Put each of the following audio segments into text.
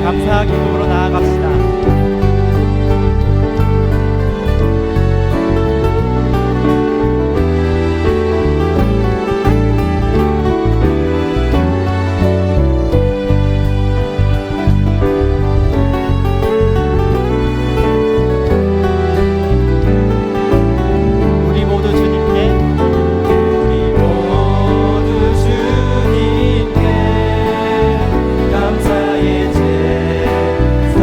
감사 기쁨으로 나아갑시다. 감사의 제사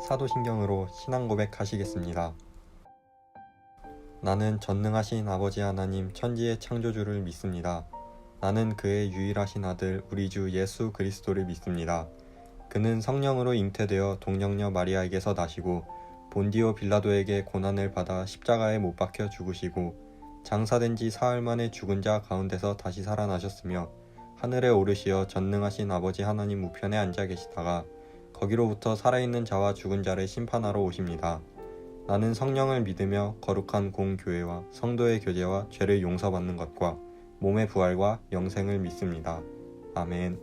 사도신경으로 신앙 고백하시겠습니다. 나는 전능하신 아버지 하나님 천지의 창조주를 믿습니다. 나는 그의 유일하신 아들 우리 주 예수 그리스도를 믿습니다. 그는 성령으로 잉태되어 동정녀 마리아에게서 나시고 본디오 빌라도에게 고난을 받아 십자가에 못 박혀 죽으시고 장사된 지 사흘 만에 죽은 자 가운데서 다시 살아나셨으며 하늘에 오르시어 전능하신 아버지 하나님 우편에 앉아 계시다가 거기로부터 살아있는 자와 죽은 자를 심판하러 오십니다. 나는 성령을 믿으며 거룩한 공교회와 성도의 교제와 죄를 용서받는 것과 몸의 부활과 영생을 믿습니다. 아멘.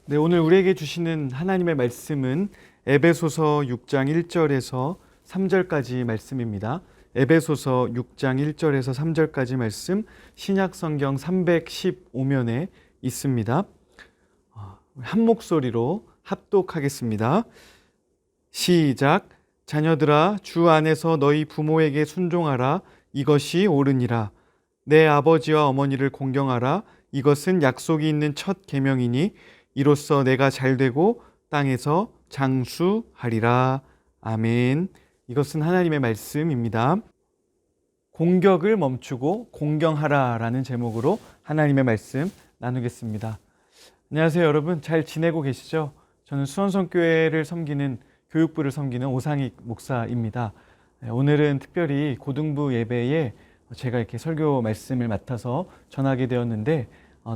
네, 오늘 우리에게 주시는 하나님의 말씀은 에베소서 6장 1절에서 3절까지 말씀입니다. 에베소서 6장 1절에서 3절까지 말씀 신약성경 315면에 있습니다. 한 목소리로 합독하겠습니다. 시작. 자녀들아, 주 안에서 너희 부모에게 순종하라. 이것이 옳으니라. 내 아버지와 어머니를 공경하라. 이것은 약속이 있는 첫 계명이니 이로써 내가 잘되고 땅에서 장수하리라. 아멘. 이것은 하나님의 말씀입니다. 공격을 멈추고 공경하라 라는 제목으로 하나님의 말씀 나누겠습니다. 안녕하세요 여러분, 잘 지내고 계시죠? 저는 수원성교회를 섬기는 교육부를 섬기는 오상익 목사입니다. 오늘은 특별히 고등부 예배에 제가 이렇게 설교 말씀을 맡아서 전하게 되었는데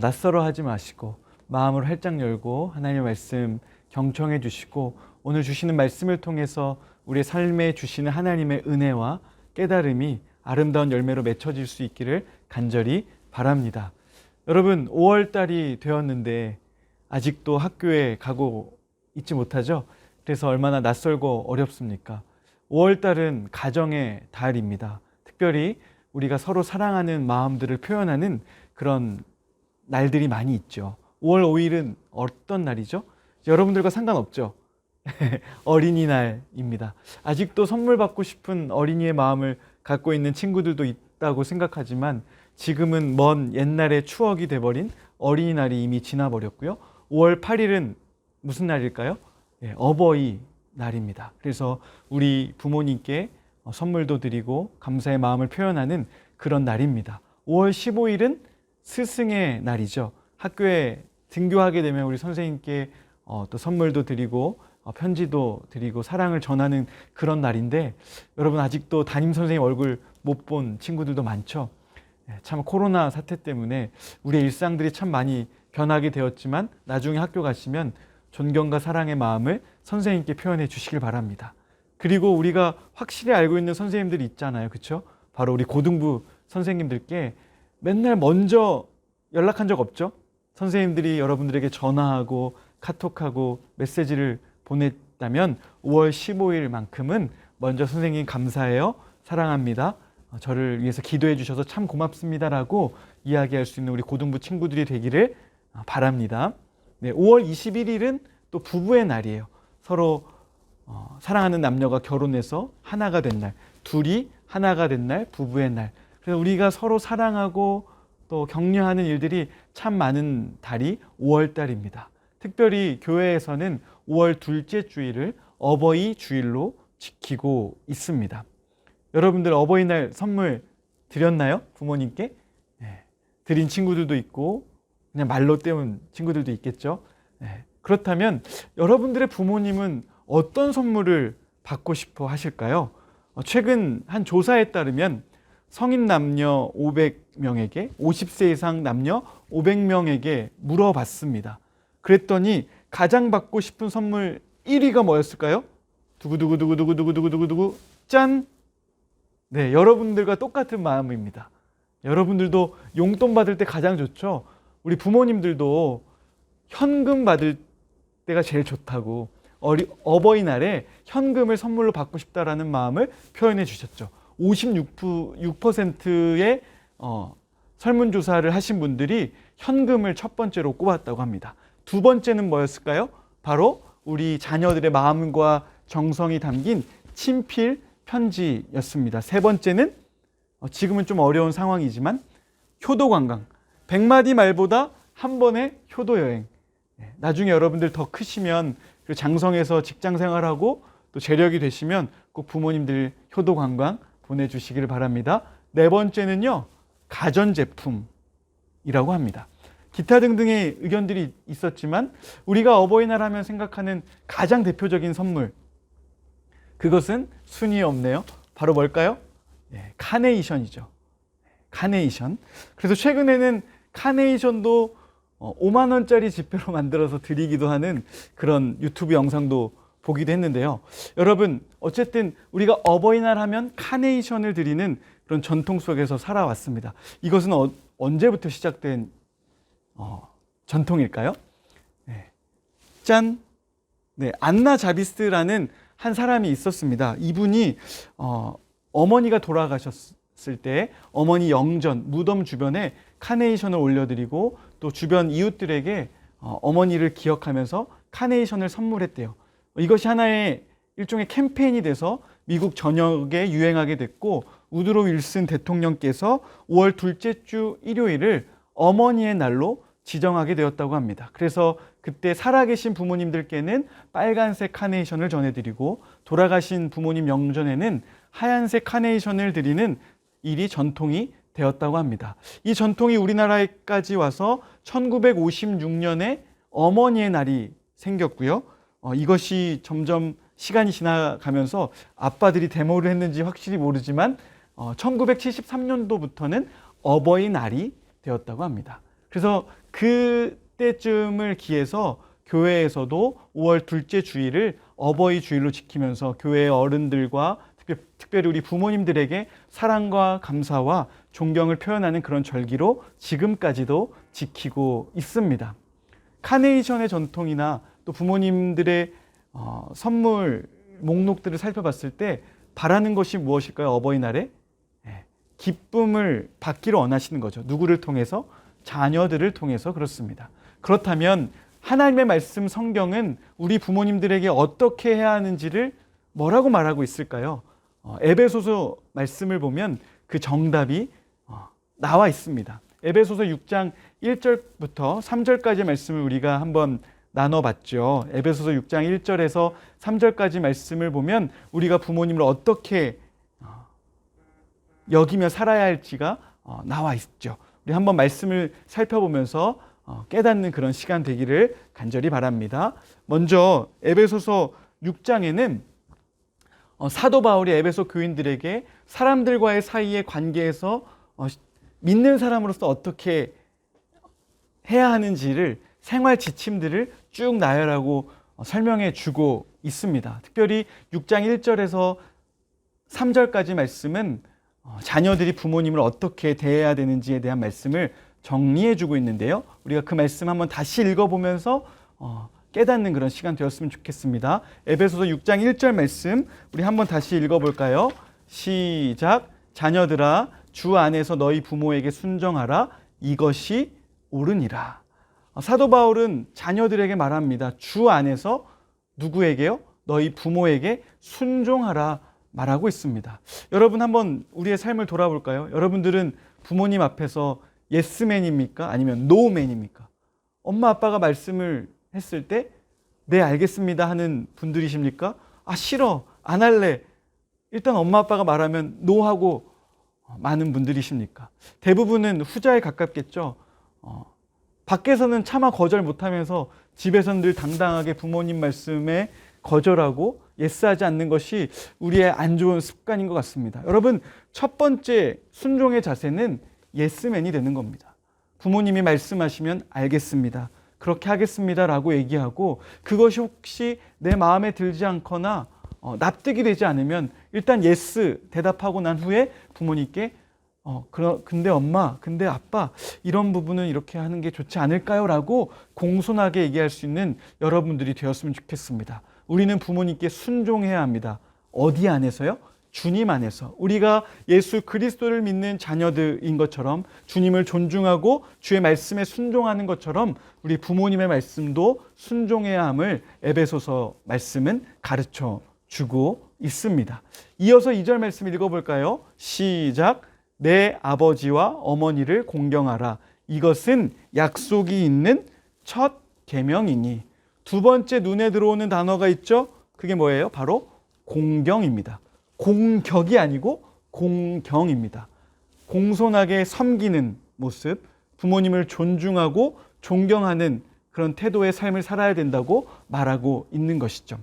낯설어 하지 마시고 마음을 활짝 열고 하나님의 말씀 경청해 주시고 오늘 주시는 말씀을 통해서 우리의 삶에 주시는 하나님의 은혜와 깨달음이 아름다운 열매로 맺혀질 수 있기를 간절히 바랍니다. 여러분, 5월달이 되었는데 아직도 학교에 가고 있지 못하죠? 그래서 얼마나 낯설고 어렵습니까? 5월달은 가정의 달입니다. 특별히 우리가 서로 사랑하는 마음들을 표현하는 그런 날들이 많이 있죠. 5월 5일은 어떤 날이죠? 여러분들과 상관없죠? 어린이날입니다. 아직도 선물 받고 싶은 어린이의 마음을 갖고 있는 친구들도 있다고 생각하지만 지금은 먼 옛날의 추억이 돼버린 어린이날이 이미 지나버렸고요. 5월 8일은 무슨 날일까요? 어버이날입니다. 그래서 우리 부모님께 선물도 드리고 감사의 마음을 표현하는 그런 날입니다. 5월 15일은 스승의 날이죠. 학교에 등교하게 되면 우리 선생님께 또 선물도 드리고 편지도 드리고 사랑을 전하는 그런 날인데 여러분 아직도 담임 선생님 얼굴 못 본 친구들도 많죠. 참 코로나 사태 때문에 우리의 일상들이 참 많이 변하게 되었지만 나중에 학교 가시면 존경과 사랑의 마음을 선생님께 표현해 주시길 바랍니다. 그리고 우리가 확실히 알고 있는 선생님들이 있잖아요. 그렇죠? 바로 우리 고등부 선생님들께 맨날 먼저 연락한 적 없죠? 선생님들이 여러분들에게 전화하고 카톡하고 메시지를 보냈다면 5월 15일만큼은 먼저 선생님 감사해요, 사랑합니다, 저를 위해서 기도해 주셔서 참 고맙습니다라고 이야기할 수 있는 우리 고등부 친구들이 되기를 바랍니다. 네, 5월 21일은 또 부부의 날이에요. 서로 사랑하는 남녀가 결혼해서 하나가 된 날, 둘이 하나가 된 날, 부부의 날. 그래서 우리가 서로 사랑하고 또 격려하는 일들이 참 많은 달이 5월 달입니다. 특별히 교회에서는 5월 둘째 주일을 어버이 주일로 지키고 있습니다. 여러분들 어버이날 선물 드렸나요? 부모님께? 네, 드린 친구들도 있고 그냥 말로 때운 친구들도 있겠죠. 네, 그렇다면 여러분들의 부모님은 어떤 선물을 받고 싶어 하실까요? 최근 한 조사에 따르면 성인 남녀 500명에게 50세 이상 남녀 500명에게 물어봤습니다. 그랬더니 가장 받고 싶은 선물 1위가 뭐였을까요? 두구두구두구두구두구두구두구 짠! 네, 여러분들과 똑같은 마음입니다. 여러분들도 용돈 받을 때 가장 좋죠? 우리 부모님들도 현금 받을 때가 제일 좋다고 어버이날에 현금을 선물로 받고 싶다라는 마음을 표현해 주셨죠. 56%의 설문조사를 하신 분들이 현금을 첫 번째로 꼽았다고 합니다. 두 번째는 뭐였을까요? 바로 우리 자녀들의 마음과 정성이 담긴 친필 편지였습니다. 세 번째는 지금은 좀 어려운 상황이지만 효도관광, 100마디 말보다 한 번의 효도 여행. 나중에 여러분들 더 크시면 그리고 장성해서 직장 생활하고 또 재력이 되시면 꼭 부모님들 효도 관광 보내주시기를 바랍니다. 네 번째는요, 가전제품이라고 합니다. 기타 등등의 의견들이 있었지만 우리가 어버이날 하면 생각하는 가장 대표적인 선물, 그것은 순위 없네요. 바로 뭘까요? 카네이션이죠. 카네이션. 그래서 최근에는 카네이션도 5만 원짜리 지폐로 만들어서 드리기도 하는 그런 유튜브 영상도 보기도 했는데요. 여러분, 어쨌든 우리가 어버이날 하면 카네이션을 드리는 그런 전통 속에서 살아왔습니다. 이것은 언제부터 시작된 전통일까요? 짠! 안나 자비스라는 한 사람이 있었습니다. 이분이 어머니가 돌아가셨을 때 어머니 영전, 무덤 주변에 카네이션을 올려드리고 또 주변 이웃들에게 어머니를 기억하면서 카네이션을 선물했대요. 이것이 하나의 일종의 캠페인이 돼서 미국 전역에 유행하게 됐고, 우드로 윌슨 대통령께서 5월 둘째 주 일요일을 어머니의 날로 지정하게 되었다고 합니다. 그래서 그때 살아계신 부모님들께는 빨간색 카네이션을 전해드리고 돌아가신 부모님 영전에는 하얀색 카네이션을 드리는 일이 전통이 되었다고 합니다. 이 전통이 우리나라에까지 와서 1956년에 어머니의 날이 생겼고요. 이것이 점점 시간이 지나가면서 아빠들이 데모를 했는지 확실히 모르지만 1973년도부터는 어버이날이 되었다고 합니다. 그래서 그때쯤을 기해서 교회에서도 5월 둘째 주일을 어버이 주일로 지키면서 교회의 어른들과 특별히 우리 부모님들에게 사랑과 감사와 존경을 표현하는 그런 절기로 지금까지도 지키고 있습니다. 카네이션의 전통이나 또 부모님들의 선물 목록들을 살펴봤을 때 바라는 것이 무엇일까요? 어버이날에 기쁨을 받기를 원하시는 거죠. 누구를 통해서? 자녀들을 통해서 그렇습니다. 그렇다면 하나님의 말씀 성경은 우리 부모님들에게 어떻게 해야 하는지를 뭐라고 말하고 있을까요? 에베소서 말씀을 보면 그 정답이 나와 있습니다. 에베소서 6장 1절부터 3절까지 말씀을 우리가 한번 나눠봤죠. 에베소서 6장 1절에서 3절까지 말씀을 보면 우리가 부모님을 어떻게 여기며 살아야 할지가 나와 있죠. 우리 한번 말씀을 살펴보면서 깨닫는 그런 시간 되기를 간절히 바랍니다. 먼저 에베소서 6장에는 사도 바울이 에베소 교인들에게 사람들과의 사이의 관계에서 믿는 사람으로서 어떻게 해야 하는지를 생활 지침들을 쭉 나열하고 설명해 주고 있습니다. 특별히 6장 1절에서 3절까지 말씀은 자녀들이 부모님을 어떻게 대해야 되는지에 대한 말씀을 정리해 주고 있는데요. 우리가 그 말씀 한번 다시 읽어보면서 깨닫는 그런 시간 되었으면 좋겠습니다. 에베소서 6장 1절 말씀 우리 한번 다시 읽어볼까요? 시작. 자녀들아 주 안에서 너희 부모에게 순종하라. 이것이 옳으니라. 사도 바울은 자녀들에게 말합니다. 주 안에서 누구에게요? 너희 부모에게 순종하라 말하고 있습니다. 여러분 한번 우리의 삶을 돌아볼까요? 여러분들은 부모님 앞에서 예스맨입니까? 아니면 노맨입니까? 엄마 아빠가 말씀을 했을 때 네 알겠습니다 하는 분들이십니까? 아 싫어 안 할래 일단 엄마 아빠가 말하면 노하고 많은 분들이십니까? 대부분은 후자에 가깝겠죠. 밖에서는 차마 거절 못하면서 집에서는 늘 당당하게 부모님 말씀에 거절하고 예스하지 않는 것이 우리의 안 좋은 습관인 것 같습니다. 여러분 첫 번째 순종의 자세는 예스맨이 되는 겁니다. 부모님이 말씀하시면 알겠습니다. 그렇게 하겠습니다 라고 얘기하고 그것이 혹시 내 마음에 들지 않거나 납득이 되지 않으면 일단 예스 대답하고 난 후에 부모님께 근데 엄마, 근데 아빠 이런 부분은 이렇게 하는 게 좋지 않을까요? 라고 공손하게 얘기할 수 있는 여러분들이 되었으면 좋겠습니다. 우리는 부모님께 순종해야 합니다. 어디 안에서요? 주님 안에서. 우리가 예수 그리스도를 믿는 자녀들인 것처럼 주님을 존중하고 주의 말씀에 순종하는 것처럼 우리 부모님의 말씀도 순종해야 함을 에베소서 말씀은 가르쳐 주고 있습니다. 이어서 2절 말씀 읽어볼까요? 시작. 내 아버지와 어머니를 공경하라. 이것은 약속이 있는 첫 계명이니. 두 번째 눈에 들어오는 단어가 있죠? 그게 뭐예요? 바로 공경입니다. 공격이 아니고 공경입니다. 공손하게 섬기는 모습, 부모님을 존중하고 존경하는 그런 태도의 삶을 살아야 된다고 말하고 있는 것이죠.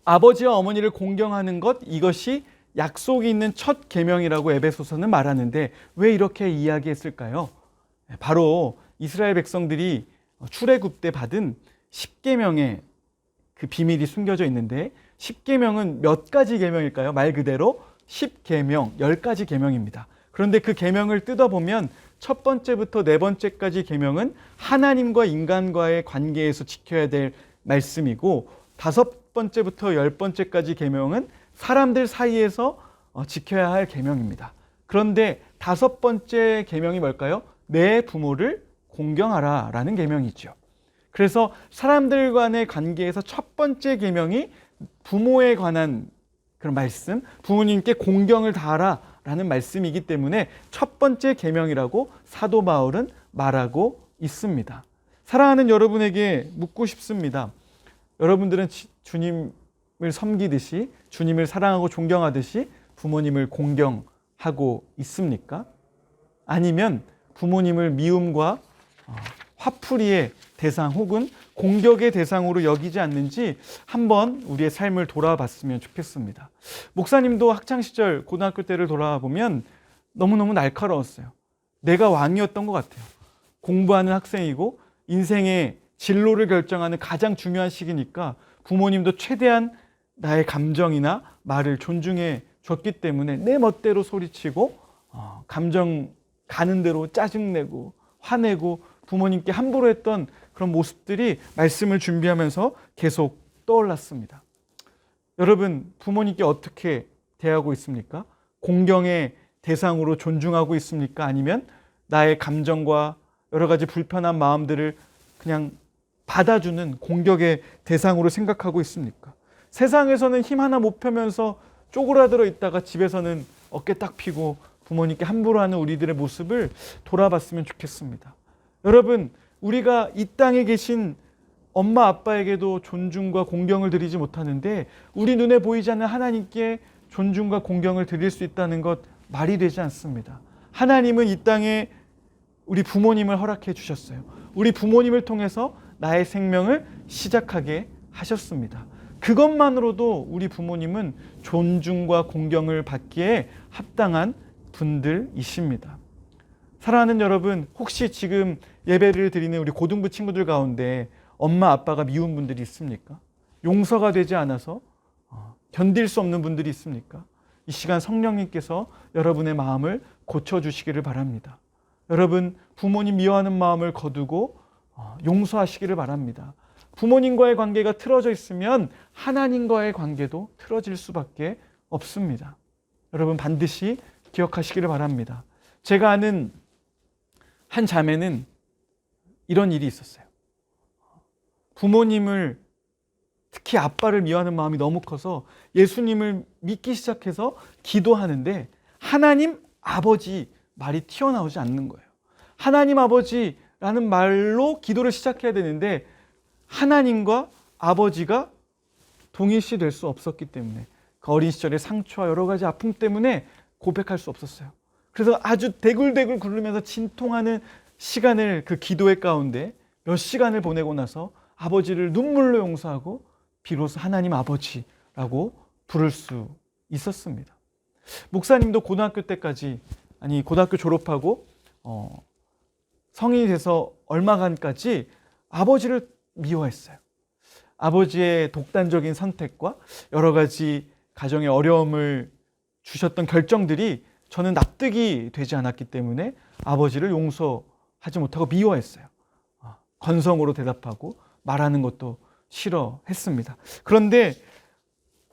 아버지와 어머니를 공경하는 것, 이것이 약속이 있는 첫 계명이라고 에베소서는 말하는데 왜 이렇게 이야기했을까요? 바로 이스라엘 백성들이 출애굽 때 받은 10계명의 그 비밀이 숨겨져 있는데 10계명은 몇 가지 계명일까요? 말 그대로 10계명, 10가지 계명입니다. 그런데 그 계명을 뜯어보면 첫 번째부터 네 번째까지 계명은 하나님과 인간과의 관계에서 지켜야 될 말씀이고 다섯 번째부터 열 번째까지 계명은 사람들 사이에서 지켜야 할 계명입니다. 그런데 다섯 번째 계명이 뭘까요? 내 부모를 공경하라 라는 계명이죠. 그래서 사람들 간의 관계에서 첫 번째 계명이 부모에 관한 그런 말씀, 부모님께 공경을 다하라 라는 말씀이기 때문에 첫 번째 계명이라고 사도 바울은 말하고 있습니다. 사랑하는 여러분에게 묻고 싶습니다. 여러분들은 주님을 섬기듯이, 주님을 사랑하고 존경하듯이 부모님을 공경하고 있습니까? 아니면 부모님을 미움과 화풀이의 대상 혹은 공격의 대상으로 여기지 않는지 한번 우리의 삶을 돌아봤으면 좋겠습니다. 목사님도 학창시절 고등학교 때를 돌아보면 너무너무 날카로웠어요. 내가 왕이었던 것 같아요. 공부하는 학생이고 인생의 진로를 결정하는 가장 중요한 시기니까 부모님도 최대한 나의 감정이나 말을 존중해 줬기 때문에 내 멋대로 소리치고 감정 가는 대로 짜증내고 화내고 부모님께 함부로 했던 그런 모습들이 말씀을 준비하면서 계속 떠올랐습니다. 여러분, 부모님께 어떻게 대하고 있습니까? 공경의 대상으로 존중하고 있습니까? 아니면 나의 감정과 여러 가지 불편한 마음들을 그냥 받아주는 공격의 대상으로 생각하고 있습니까? 세상에서는 힘 하나 못 펴면서 쪼그라들어 있다가 집에서는 어깨 딱 펴고 부모님께 함부로 하는 우리들의 모습을 돌아봤으면 좋겠습니다. 여러분, 우리가 이 땅에 계신 엄마 아빠에게도 존중과 공경을 드리지 못하는데 우리 눈에 보이지 않는 하나님께 존중과 공경을 드릴 수 있다는 것 말이 되지 않습니다. 하나님은 이 땅에 우리 부모님을 허락해 주셨어요. 우리 부모님을 통해서 나의 생명을 시작하게 하셨습니다. 그것만으로도 우리 부모님은 존중과 공경을 받기에 합당한 분들이십니다. 사랑하는 여러분, 혹시 지금 예배를 드리는 우리 고등부 친구들 가운데 엄마 아빠가 미운 분들이 있습니까? 용서가 되지 않아서 견딜 수 없는 분들이 있습니까? 이 시간 성령님께서 여러분의 마음을 고쳐주시기를 바랍니다. 여러분, 부모님 미워하는 마음을 거두고 용서하시기를 바랍니다. 부모님과의 관계가 틀어져 있으면 하나님과의 관계도 틀어질 수밖에 없습니다. 여러분, 반드시 기억하시기를 바랍니다. 제가 아는 한 자매는 이런 일이 있었어요. 부모님을, 특히 아빠를 미워하는 마음이 너무 커서 예수님을 믿기 시작해서 기도하는데 하나님 아버지 말이 튀어나오지 않는 거예요. 하나님 아버지라는 말로 기도를 시작해야 되는데 하나님과 아버지가 동일시 될 수 없었기 때문에 그 어린 시절의 상처와 여러 가지 아픔 때문에 고백할 수 없었어요. 그래서 아주 대굴대굴 굴르면서 진통하는 시간을 그 기도의 가운데 몇 시간을 보내고 나서 아버지를 눈물로 용서하고 비로소 하나님 아버지라고 부를 수 있었습니다. 목사님도 고등학교 때까지, 아니 고등학교 졸업하고 성인이 돼서 얼마간까지 아버지를 미워했어요. 아버지의 독단적인 선택과 여러 가지 가정의 어려움을 주셨던 결정들이 저는 납득이 되지 않았기 때문에 아버지를 용서하지 못하고 미워했어요. 건성으로 대답하고 말하는 것도 싫어했습니다. 그런데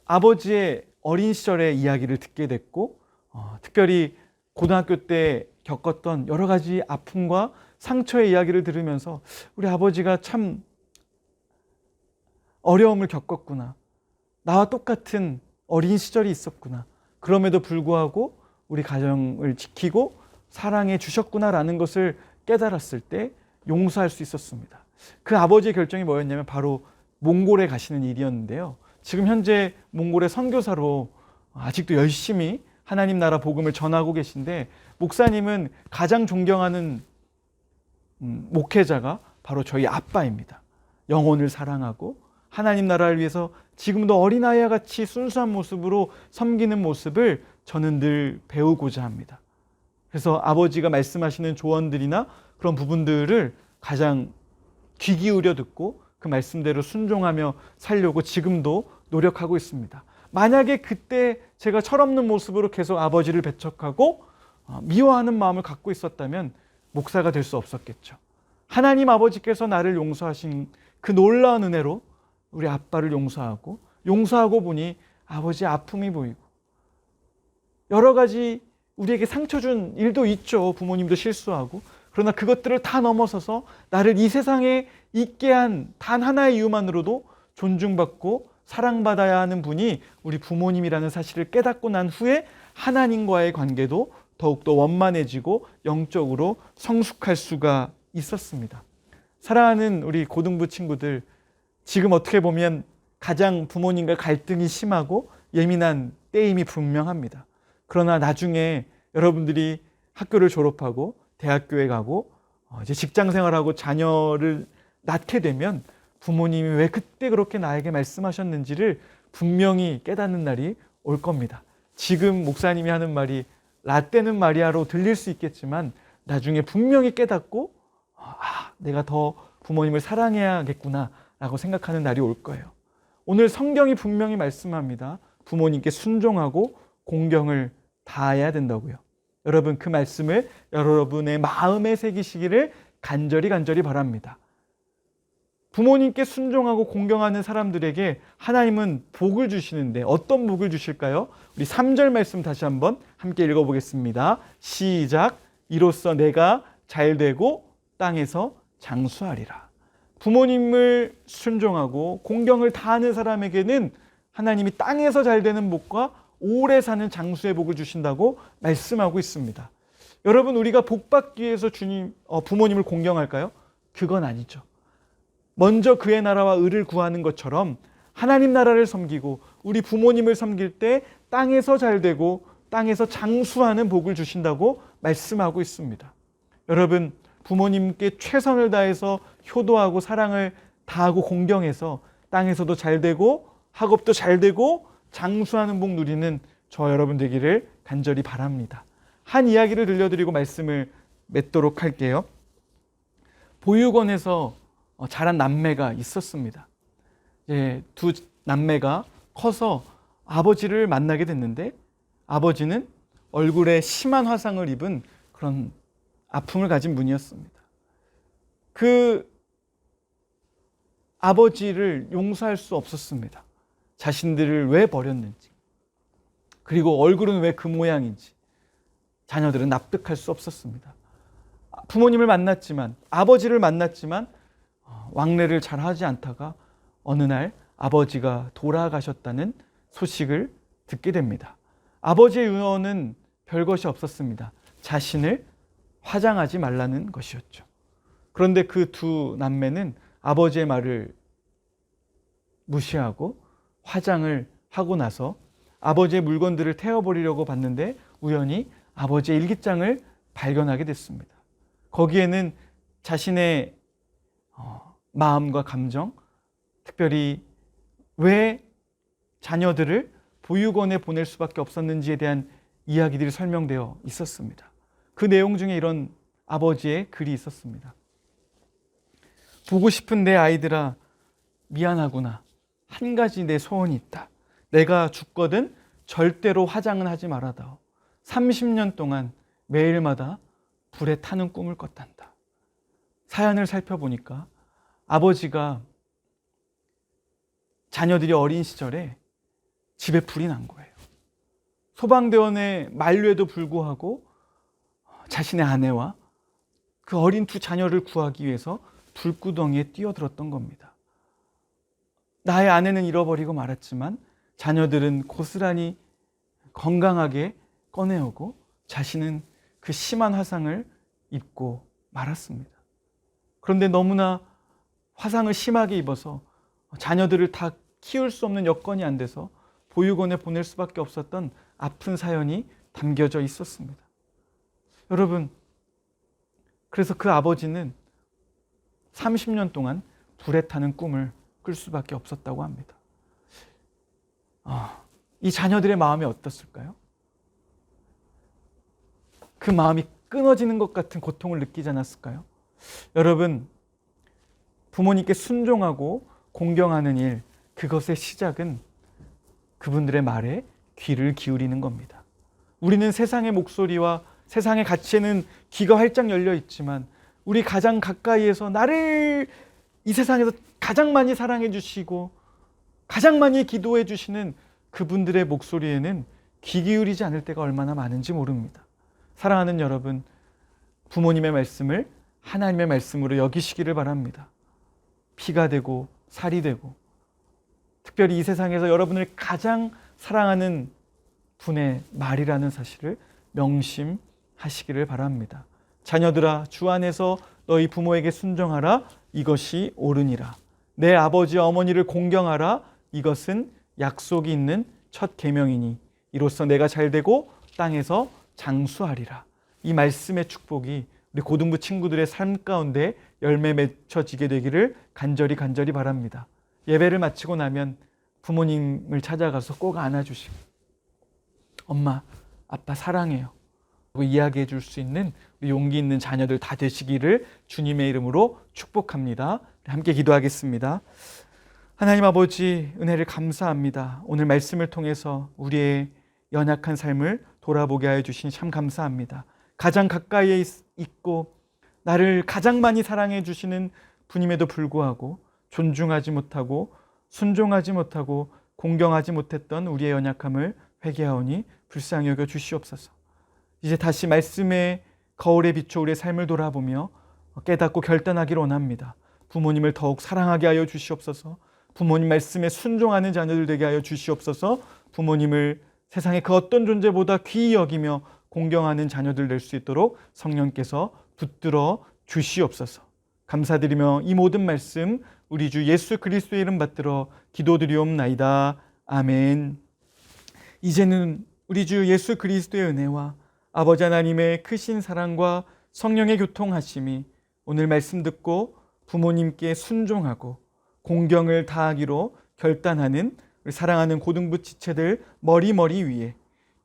아버지의 어린 시절의 이야기를 듣게 됐고 특별히 고등학교 때 겪었던 여러 가지 아픔과 상처의 이야기를 들으면서 우리 아버지가 참 어려움을 겪었구나. 나와 똑같은 어린 시절이 있었구나. 그럼에도 불구하고 우리 가정을 지키고 사랑해 주셨구나라는 것을 깨달았을 때 용서할 수 있었습니다. 그 아버지의 결정이 뭐였냐면 바로 몽골에 가시는 일이었는데요. 지금 현재 몽골의 선교사로 아직도 열심히 하나님 나라 복음을 전하고 계신데, 목사님은 가장 존경하는 목회자가 바로 저희 아빠입니다. 영혼을 사랑하고 하나님 나라를 위해서 지금도 어린아이와 같이 순수한 모습으로 섬기는 모습을 저는 늘 배우고자 합니다. 그래서 아버지가 말씀하시는 조언들이나 그런 부분들을 가장 귀 기울여 듣고 그 말씀대로 순종하며 살려고 지금도 노력하고 있습니다. 만약에 그때 제가 철없는 모습으로 계속 아버지를 배척하고 미워하는 마음을 갖고 있었다면 목사가 될 수 없었겠죠. 하나님 아버지께서 나를 용서하신 그 놀라운 은혜로 우리 아빠를 용서하고 보니 아버지의 아픔이 보이고, 여러 가지 우리에게 상처 준 일도 있죠. 부모님도 실수하고. 그러나 그것들을 다 넘어서서 나를 이 세상에 있게 한 단 하나의 이유만으로도 존중받고 사랑받아야 하는 분이 우리 부모님이라는 사실을 깨닫고 난 후에 하나님과의 관계도 더욱더 원만해지고 영적으로 성숙할 수가 있었습니다. 사랑하는 우리 고등부 친구들, 지금 어떻게 보면 가장 부모님과 갈등이 심하고 예민한 때임이 분명합니다. 그러나 나중에 여러분들이 학교를 졸업하고 대학교에 가고 이제 직장 생활하고 자녀를 낳게 되면 부모님이 왜 그때 그렇게 나에게 말씀하셨는지를 분명히 깨닫는 날이 올 겁니다. 지금 목사님이 하는 말이 라떼는 마리아로 들릴 수 있겠지만 나중에 분명히 깨닫고 내가 더 부모님을 사랑해야겠구나 라고 생각하는 날이 올 거예요. 오늘 성경이 분명히 말씀합니다. 부모님께 순종하고 공경을 다해야 된다고요. 여러분, 그 말씀을 여러분의 마음에 새기시기를 간절히 바랍니다. 부모님께 순종하고 공경하는 사람들에게 하나님은 복을 주시는데 어떤 복을 주실까요? 우리 3절 말씀 다시 한번 함께 읽어보겠습니다. 시작. 이로써 내가 잘되고 땅에서 장수하리라. 부모님을 순종하고 공경을 다하는 사람에게는 하나님이 땅에서 잘되는 복과 오래 사는 장수의 복을 주신다고 말씀하고 있습니다. 여러분, 우리가 복 받기 위해서 부모님을 공경할까요? 그건 아니죠. 먼저 그의 나라와 의를 구하는 것처럼 하나님 나라를 섬기고 우리 부모님을 섬길 때 땅에서 잘되고 땅에서 장수하는 복을 주신다고 말씀하고 있습니다. 여러분, 부모님께 최선을 다해서 효도하고 사랑을 다하고 공경해서 땅에서도 잘되고 학업도 잘되고 장수하는 복 누리는 저 여러분 되기를 간절히 바랍니다. 한 이야기를 들려드리고 말씀을 맺도록 할게요. 보육원에서 자란 남매가 있었습니다. 두 남매가 커서 아버지를 만나게 됐는데 아버지는 얼굴에 심한 화상을 입은 그런 아픔을 가진 분이었습니다. 그 아버지를 용서할 수 없었습니다. 자신들을 왜 버렸는지, 그리고 얼굴은 왜 그 모양인지 자녀들은 납득할 수 없었습니다. 부모님을 만났지만, 아버지를 만났지만 왕래를 잘 하지 않다가 어느 날 아버지가 돌아가셨다는 소식을 듣게 됩니다. 아버지의 유언은 별것이 없었습니다. 자신을 화장하지 말라는 것이었죠. 그런데 그 두 남매는 아버지의 말을 무시하고 화장을 하고 나서 아버지의 물건들을 태워버리려고 봤는데 우연히 아버지의 일기장을 발견하게 됐습니다. 거기에는 자신의 마음과 감정, 특별히 왜 자녀들을 보육원에 보낼 수밖에 없었는지에 대한 이야기들이 설명되어 있었습니다. 그 내용 중에 이런 아버지의 글이 있었습니다. 보고 싶은 내 아이들아, 미안하구나. 한 가지 내 소원이 있다. 내가 죽거든 절대로 화장은 하지 말아다오. 30년 동안 매일마다 불에 타는 꿈을 꿨단다. 사연을 살펴보니까 아버지가 자녀들이 어린 시절에 집에 불이 난 거예요. 소방대원의 만류에도 불구하고 자신의 아내와 그 어린 두 자녀를 구하기 위해서 불구덩이에 뛰어들었던 겁니다. 나의 아내는 잃어버리고 말았지만 자녀들은 고스란히 건강하게 꺼내오고 자신은 그 심한 화상을 입고 말았습니다. 그런데 너무나 화상을 심하게 입어서 자녀들을 다 키울 수 없는 여건이 안 돼서 보육원에 보낼 수밖에 없었던 아픈 사연이 담겨져 있었습니다. 여러분, 그래서 그 아버지는 30년 동안 불에 타는 꿈을 꿀 수밖에 없었다고 합니다. 이 자녀들의 마음이 어떻을까요? 그 마음이 끊어지는 것 같은 고통을 느끼지 않았을까요? 여러분, 부모님께 순종하고 공경하는 일, 그것의 시작은 그분들의 말에 귀를 기울이는 겁니다. 우리는 세상의 목소리와 세상의 가치에는 귀가 활짝 열려 있지만 우리 가장 가까이에서 나를 이 세상에서 가장 많이 사랑해 주시고 가장 많이 기도해 주시는 그분들의 목소리에는 귀 기울이지 않을 때가 얼마나 많은지 모릅니다. 사랑하는 여러분, 부모님의 말씀을 하나님의 말씀으로 여기시기를 바랍니다. 피가 되고 살이 되고 특별히 이 세상에서 여러분을 가장 사랑하는 분의 말이라는 사실을 명심하시기를 바랍니다. 자녀들아, 주 안에서 너희 부모에게 순종하라. 이것이 옳으니라. 내 아버지와 어머니를 공경하라. 이것은 약속이 있는 첫 계명이니 이로써 내가 잘되고 땅에서 장수하리라. 이 말씀의 축복이 우리 고등부 친구들의 삶 가운데 열매 맺혀지게 되기를 간절히 바랍니다. 예배를 마치고 나면 부모님을 찾아가서 꼭 안아주시고 엄마, 아빠 사랑해요 이야기해 줄 수 있는 우리 용기 있는 자녀들 다 되시기를 주님의 이름으로 축복합니다. 함께 기도하겠습니다. 하나님 아버지, 은혜를 감사합니다. 오늘 말씀을 통해서 우리의 연약한 삶을 돌아보게 하여 주시니 참 감사합니다. 가장 가까이에 있고 나를 가장 많이 사랑해 주시는 분임에도 불구하고 존중하지 못하고 순종하지 못하고 공경하지 못했던 우리의 연약함을 회개하오니 불쌍히 여겨 주시옵소서. 이제 다시 말씀의 거울에 비춰 우리의 삶을 돌아보며 깨닫고 결단하기를 원합니다. 부모님을 더욱 사랑하게 하여 주시옵소서. 부모님 말씀에 순종하는 자녀들 되게 하여 주시옵소서. 부모님을 세상의 그 어떤 존재보다 귀히 여기며 공경하는 자녀들 될 수 있도록 성령께서 붙들어 주시옵소서. 감사드리며 이 모든 말씀 우리 주 예수 그리스도의 이름 받들어 기도드리옵나이다. 아멘. 이제는 우리 주 예수 그리스도의 은혜와 아버지 하나님의 크신 사랑과 성령의 교통하심이 오늘 말씀 듣고 부모님께 순종하고 공경을 다하기로 결단하는 우리 사랑하는 고등부 지체들 머리 위에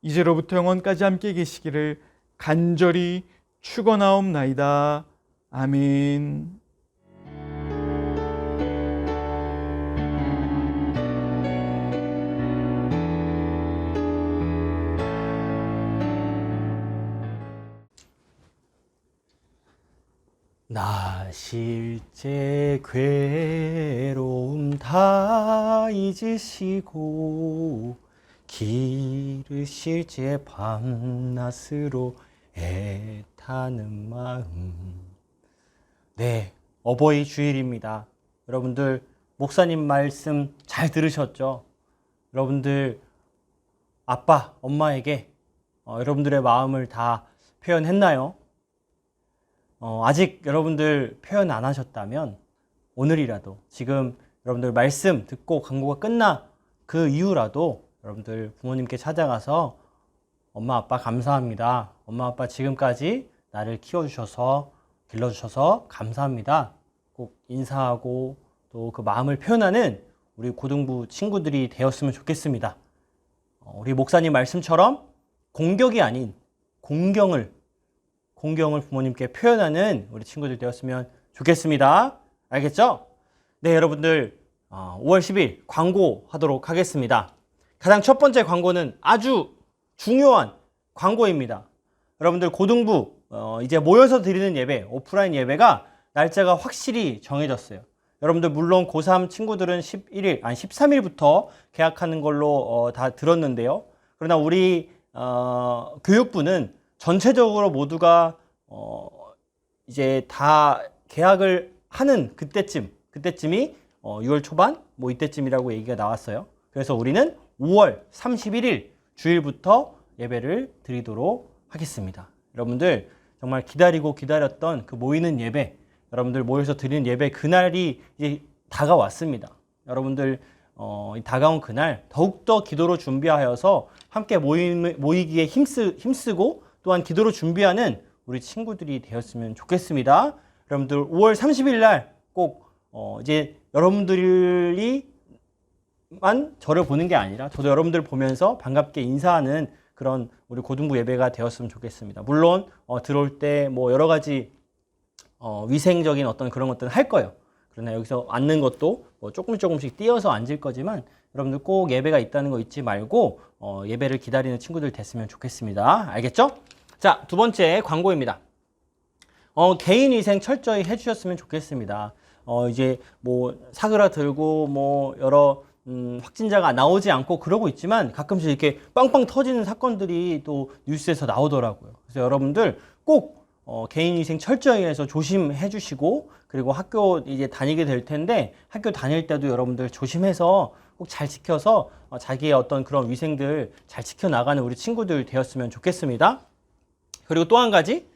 이제로부터 영원까지 함께 계시기를 간절히 축원하옵나이다. 아멘. 나 실제 괴로움 다 잊으시고 기르실제 밤낮으로 애타는 마음. 네, 어버이 주일입니다. 여러분들 목사님 말씀 잘 들으셨죠? 여러분들 아빠, 엄마에게 여러분들의 마음을 다 표현했나요? 아직 여러분들 표현 안 하셨다면 오늘이라도 지금 여러분들 말씀 듣고 광고가 끝나 그 이후라도 여러분들 부모님께 찾아가서 엄마 아빠 감사합니다. 엄마 아빠 지금까지 나를 키워주셔서 길러주셔서 감사합니다. 꼭 인사하고 또 그 마음을 표현하는 우리 고등부 친구들이 되었으면 좋겠습니다. 우리 목사님 말씀처럼 공격이 아닌 공경을 부모님께 표현하는 우리 친구들 되었으면 좋겠습니다. 알겠죠? 네, 여러분들 5월 10일 광고하도록 하겠습니다. 가장 첫 번째 광고는 아주 중요한 광고입니다. 여러분들 고등부 이제 모여서 드리는 예배, 오프라인 예배가 날짜가 확실히 정해졌어요. 여러분들 물론 고3 친구들은 13일부터 계약하는 걸로 다 들었는데요. 그러나 우리 교육부는 전체적으로 모두가 이제 다 계약을 하는 그때쯤이 6월 초반 뭐 이때쯤이라고 얘기가 나왔어요. 그래서 우리는 5월 31일 주일부터 예배를 드리도록 하겠습니다. 여러분들 정말 기다리고 기다렸던 그 모이는 예배, 여러분들 모여서 드리는 예배 그날이 이제 다가왔습니다. 여러분들 이 다가온 그날 더욱더 기도로 준비하여서 함께 모이기에 힘쓰고 또한 기도로 준비하는 우리 친구들이 되었으면 좋겠습니다. 여러분들 5월 30일 날 꼭 이제 여러분들이 만 저를 보는 게 아니라 저도 여러분들 보면서 반갑게 인사하는 그런 우리 고등부 예배가 되었으면 좋겠습니다. 물론 들어올 때 뭐 여러 가지 위생적인 어떤 그런 것들은 할 거예요. 그러나 여기서 앉는 것도 뭐 조금씩 띄어서 앉을 거지만 여러분들 꼭 예배가 있다는 거 잊지 말고 예배를 기다리는 친구들 됐으면 좋겠습니다. 알겠죠? 자, 두 번째 광고입니다. 개인 위생 철저히 해주셨으면 좋겠습니다. 이제 뭐 사그라들고 뭐 여러 확진자가 나오지 않고 그러고 있지만 가끔씩 이렇게 빵빵 터지는 사건들이 또 뉴스에서 나오더라고요. 그래서 여러분들 꼭 개인위생 철저히 해서 조심해 주시고 그리고 학교 이제 다니게 될 텐데 학교 다닐 때도 여러분들 조심해서 꼭 잘 지켜서 자기의 어떤 그런 위생들 잘 지켜나가는 우리 친구들 되었으면 좋겠습니다. 그리고 또 한 가지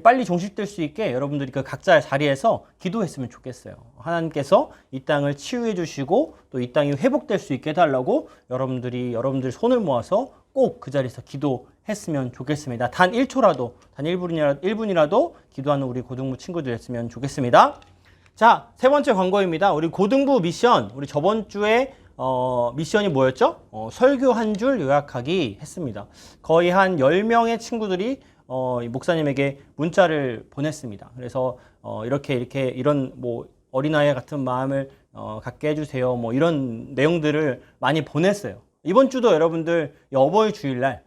빨리 종식될 수 있게 여러분들이 그 각자의 자리에서 기도했으면 좋겠어요. 하나님께서 이 땅을 치유해 주시고 또 이 땅이 회복될 수 있게 해달라고 여러분들 손을 모아서 꼭 그 자리에서 기도했으면 좋겠습니다. 단 1초라도, 단 1분이라도 기도하는 우리 고등부 친구들 했으면 좋겠습니다. 자, 세 번째 광고입니다. 우리 고등부 미션, 우리 저번 주에 미션이 뭐였죠? 설교 한 줄 요약하기 했습니다. 거의 한 10명의 친구들이 이 목사님에게 문자를 보냈습니다. 그래서 이런 뭐 어린아이 같은 마음을 갖게 해주세요. 뭐 이런 내용들을 많이 보냈어요. 이번 주도 여러분들 어버이 주일날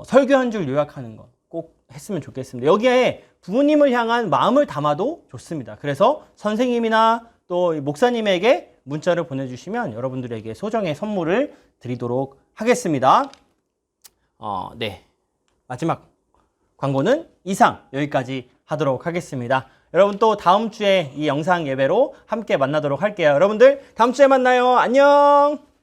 설교 한 줄 요약하는 거 꼭 했으면 좋겠습니다. 여기에 부모님을 향한 마음을 담아도 좋습니다. 그래서 선생님이나 또 목사님에게 문자를 보내주시면 여러분들에게 소정의 선물을 드리도록 하겠습니다. 네. 마지막 광고는 이상 여기까지 하도록 하겠습니다. 여러분 또 다음 주에 이 영상 예배로 함께 만나도록 할게요. 여러분들 다음 주에 만나요. 안녕.